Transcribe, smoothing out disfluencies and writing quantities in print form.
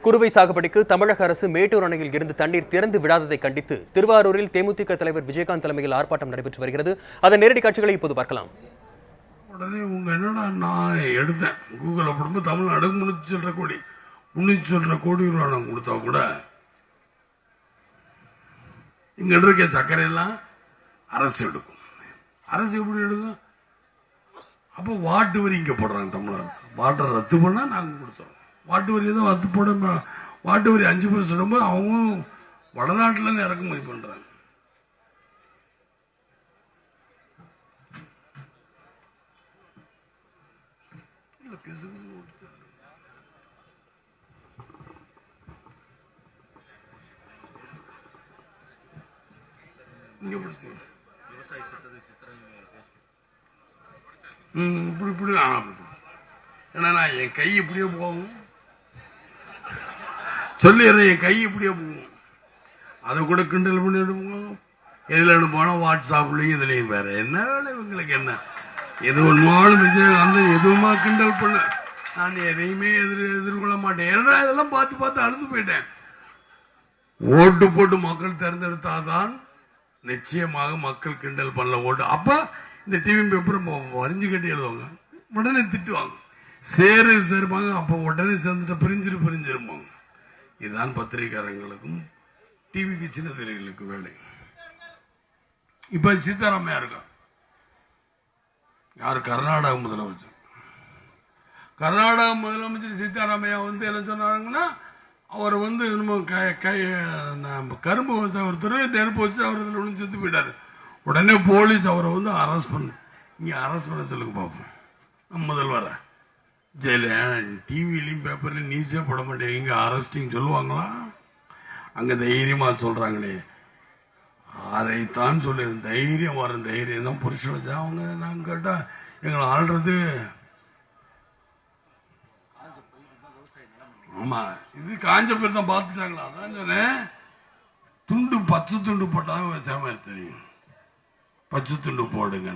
குறுவை சாகுபடிக்கு தமிழக அரசு மேட்டூர் அணையில் இருந்து தண்ணீர் திறந்து விடாததை கண்டித்து திருவாரூரில் தேமுதிக தலைவர் விஜயகாந்த் தலைமையில் ஆர்ப்பாட்டம் நடைபெற்று வருகிறது. அதன் நேரடி காட்சிகளை இப்போது பார்க்கலாம். உடனே உங்க என்னடா நான் எடுத்தேன் கூகுள் போடும்போது தமிழ்நாடு 300 கோடி ரூபாய் நான் கொடுத்தா கூட இங்க இருக்க சர்க்கரையெல்லாம் அரசு எடுக்கும். அரசு எப்படி எடுக்கும்? அப்போ வாட்டு வரி இங்க போடுறாங்க தமிழ் அரசு. வாட்டை ரத்து பண்ணா நாங்க கொடுத்தோம். வாட்டு வரி தான் ரத்து போட வாட்டு வரி 5% அவங்க வடநாட்டுல இருந்து இறக்குமதி பண்றாங்க. இப்படி ஏன்னா என் கை இப்படியே போகும் சொல்லிடுறேன். என் கை இப்படியே போகும். அதை கூட கிண்டல் பண்ணி எடுப்போம். எதுல எடுப்போனா வாட்ஸ்அப்லயும் இதுலயும் வேற என்ன வேலை இவங்களுக்கு? என்ன எது ஒன்றாலும் விஜயகாந்த் எதுவுமா கிண்டல் பண்ண நான் எதையுமே எதிர்கொள்ள மாட்டேன். ஏன்னா இதெல்லாம் பார்த்து அழுது போயிட்டேன். ஓட்டு போட்டு மக்கள் தேர்ந்தெடுத்தாதான் நிச்சயமாக மக்கள் கிண்டல் பண்ணல ஓட்டு. அப்ப இந்த டிவி பேப்பர் வரிஞ்சு கட்டி எழுதுவாங்க, உடனே திட்டுவாங்க, சேர்ப்பாங்க. அப்ப உடனே சேர்ந்துட்டு பிரிஞ்சிருப்பாங்க. இதுதான் பத்திரிகையாளர்களுக்கும் டிவிக்கு சின்ன திரைகளுக்கு வேலை. இப்ப சீதாராமையா இருக்கா யார்? கர்நாடக முதலமைச்சர். கர்நாடக முதலமைச்சர் சீதாராமையா என்ன சொன்னாங்கன்னா, அவர் கரும்பு ஒருத்தர் நெருப்பு வச்சு அவர் ஒன்று செத்து போயிட்டாரு. உடனே போலீஸ் அவரை அரெஸ்ட் பண்ண. இங்க அரெஸ்ட் பண்ண சொல்லுங்க பார்ப்போம். நம்ம முதல்வர ஜெயில டிவிலையும் பேப்பர்லயும் நீச்சே போட மாட்டேங்க. இங்க அரெஸ்டிங் சொல்லுவாங்களா? அங்க தைரியமா சொல்றாங்களே, அதைத்தான் சொல்லு. தைரியம் வர தைரியம் தான் புருஷன் வச்சா அவங்க. நாங்க கேட்டா எங்களை ஆள்றது. ஆமா, இது காஞ்ச பேர் தான் பார்த்துட்டாங்களா? அதான் சொன்னேன், துண்டு பச்சை துண்டு போட்டாலும் விவசாயம் தெரியும். பச்சை துண்டு போடுங்க.